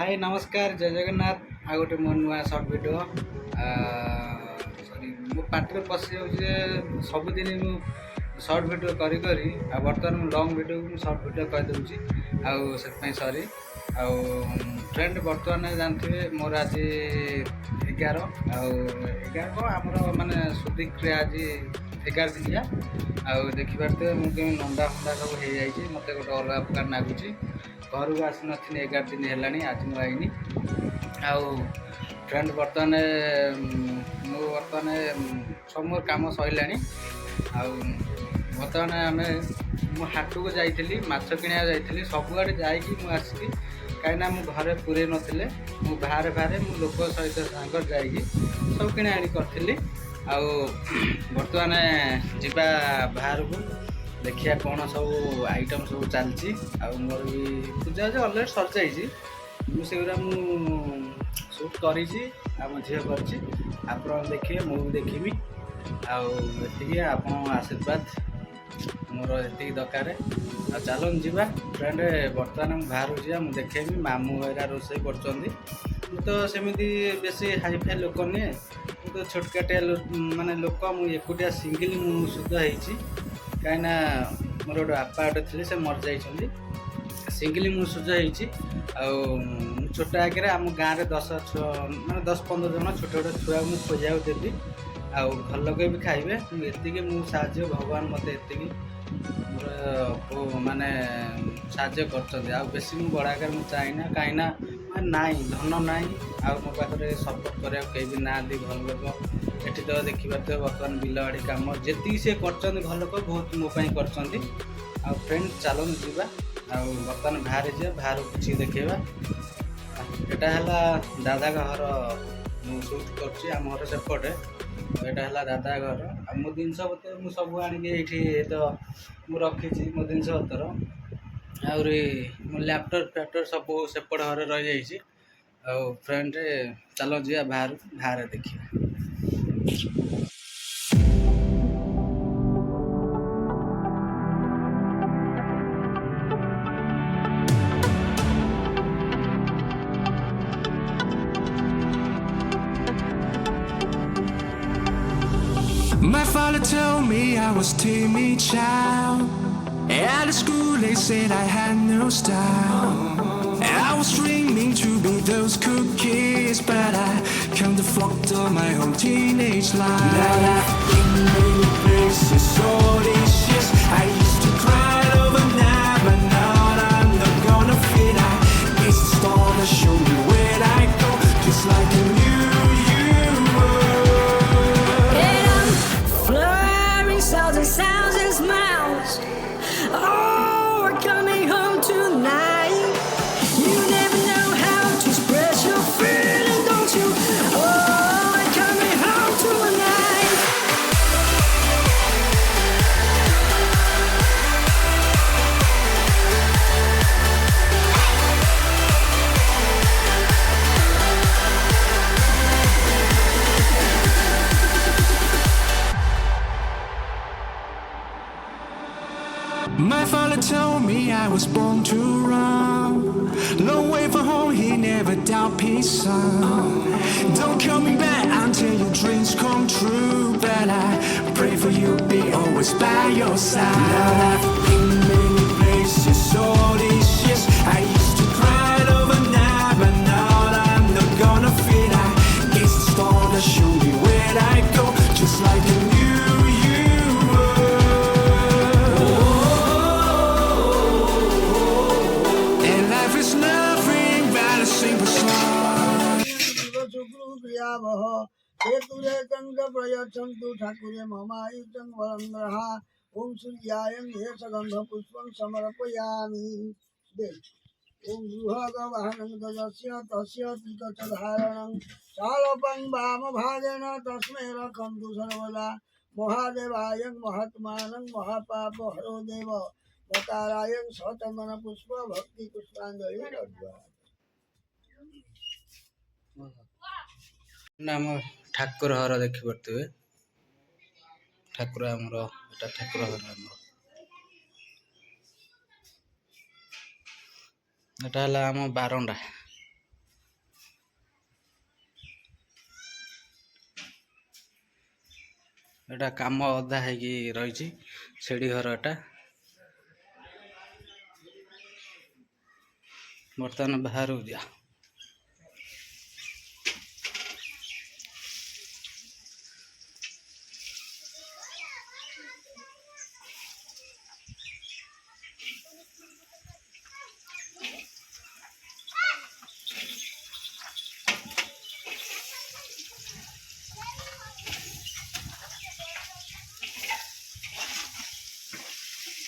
हाय नमस्कार जय जगन्नाथ आ गोटे मो नुआ सर्ट वीडियो सॉरी मो पाटे पशि जाऊँ सबुदिन मु सर्ट वीडियो करी करी बर्तमान मु लॉन्ग वीडियो को सर्ट वीडियो कर दूची आउ सॉरी आउ ट्रेंड बर्तमान जानते मोर आज 11 आउ 11 को आमर माने सुदीक आज 11 दिनिया आउ देखिपारे मुझे नंदा फंदा सब हो जाए मत गोटे अलग प्रकार लगुच घर को आसी नी 11 दिन है आज मुझे आईनी आउ ट्रेंड बर्तमान बर्तमान सब मोर कम सरला बर्तमान आम हाट को जाइली माछ किणा जाइली सबुआड़े जाकि कहीं घरे पूरे नथिले मु बाहर बाहर मु लोक सहित सागर जाकि सब किणा आनी करी बर्तमान जीवा बाहर को देखिया कौन सब आइटम सब चलती मोर भी पूजा अलरेडी सर जाइए मुझे सुट करी झील कर देखिए मुझे देखी आती आप आशीर्वाद मोर ये दरकार चलन जा ट्रेंड बर्तमान बाहर जा मुझे देखेबी मामू एरा रोसे कर तो सेमती बेसी हाईफाई लोक नुहे तो छोटकाटिया माने लोक मुझे एकुटिया सिंगल मुझ कहीं मोर गोटे बापा गोटे थे से मर जा सिंगली मु सुझ हो छोट आगे आम गाँव में 10-15 जन छोट छोट छुआ मुझे खोजा देवी आ घर लोग भी खाइबे ये मुझे भगवान मत ये माने साज्य कर बेसी मुझे बड़ा आकार मुझे चाहिए कहीं ना धन ना मो पाखे सपोर्ट कराया कहीं भी ना दी घर लोग ये तो देखिए बर्तमान बिल बाड़ी कम जी सी कर घर लोग बहुत मोपाई कर फ्रेंड चलन जा बर्तमान बाहर जा बाहर किसी देखा यहाँ है दादा घर शूट करम घर सेपटे यहाँ है दादा घर मो जिन पतर मुझे सब आए तो मुझे रखी मो जिन पतर आहरी मो लैपटॉप फैपटॉप सब सेपट घर रही जाइए फ्रेंड चलो जा बाहर बाहर देखिए My father told me I was timid child. At school they said I had no style. And I was dreaming to be those cool kids, but I come to fucked up my whole teenage life. Now I've been many places, all these years. I used to cry overnight, but now I'm not gonna fit. I guess the star to show me where I go, just like a new. Sounds and smiles. Oh, we're coming home tonight. You never know how to express your feeling, don't you? Oh, we're coming home tonight. My father told me I was born to run. Long way from home, he never doubt his son. Don't call me back until your dreams come true. But I pray for you, be always by your side. Now I've been many places, all these years. I used to cry overnight, but now I'm not gonna fit. I guess the star to show me where I go, just like a new. हेतुरे चंद्र प्रयच्छन्तु ठाकुरे ममायुतं वरन्द्रः ओम सूर्याय हेसगन्ध पुष्पं समर्पयामि ओम गृहगवाहनं ददस्य तस्य तीर्थधारणं शालपं वामभागेन तस्मै रक्षन्तु सर्वदा महादेवाय महात्मानं महापापहरो देव नकाराय सचन्दन पुष्प भक्ति पुष्पाञ्जलि नाम ठाकुर घर देखिपे ठाकुर आमर एटा ठाकुर घर आमर एटा आम बारंडा एटा काम अधा है रही सेड़ी घर एटा बर्तमान बाहर जा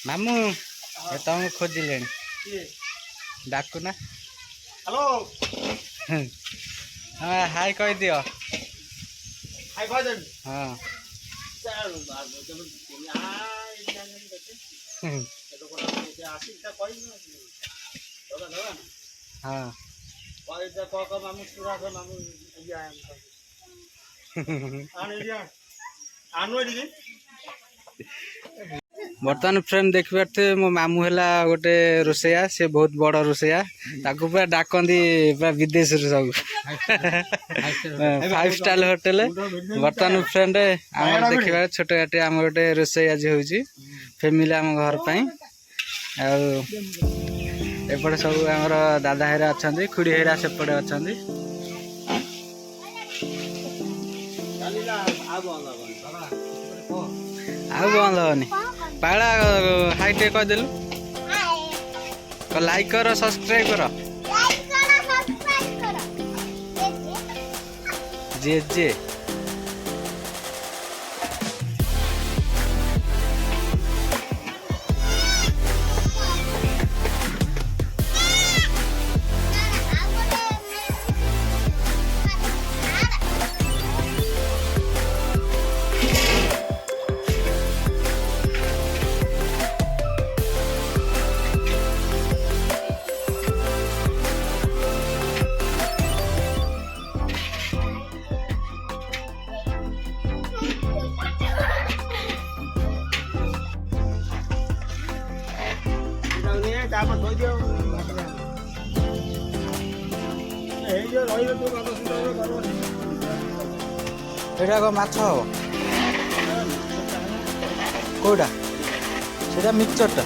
मामू ये तुम खोजिले डाकू ना हेलो हाँ हाय कह दियो हाय भजन हाँ हाँ बर्तमान फ्रेंड देख पारे मो मामू है गोटे रोसैया से बहुत बड़ रोसैया ताकू पूरा डाकती पूरा विदेश सब 5 स्टार होटेल बर्तमान फ्रेंड आम देखा छोट गाटे आम गोटे रोसैया जी हूँ फैमिली आम घर एपटे सब आम दादा हेरा अच्छा खुड़ी हेरा सेपटे अच्छा आउ बंद हेनी पाला हाई टे कहदेलु लाइक कर सब्सक्राइब कर जे जे एटा को माछ हो कोडा सेटा मिक्सचरटा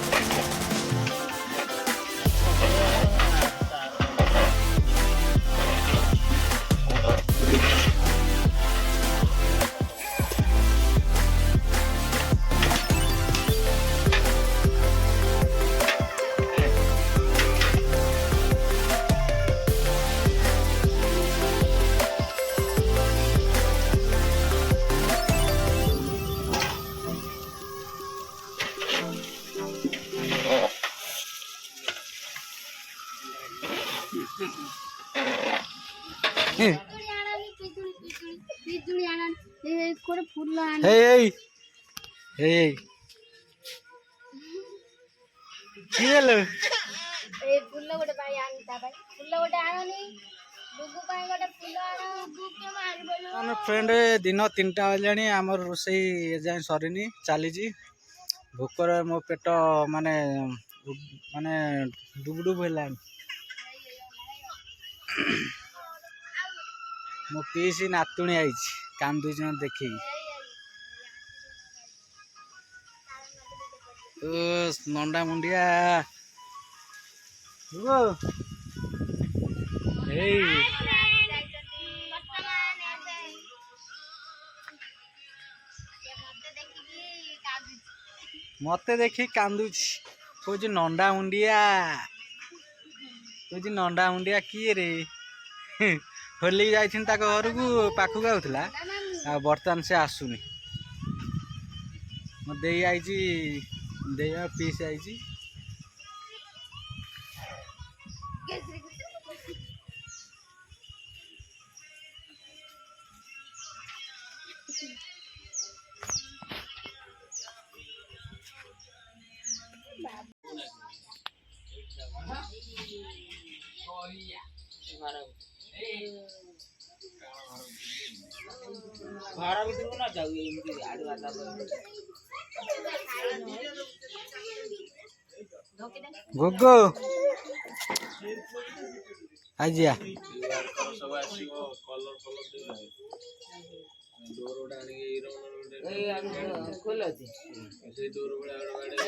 फ्रेंड दिन 3टा बजे आमर रोसई एजाए सरीनी चली भोकर मो पेट माने माने डुबडुब है मो पीसी नातुणी आई कांदू देखी नंडा मुंडिया मते देखी कांदुच कौच नंडा मुंडिया किए रे होली जाई घर को पाखक आउला बर्तमान से आसुनी मो दे आई पीस आई घर भर ना जाऊ गोगो आजिया सब आसीबो कलर ସେଇ ଦୌର ଭଳିଆ ଗୋଟେ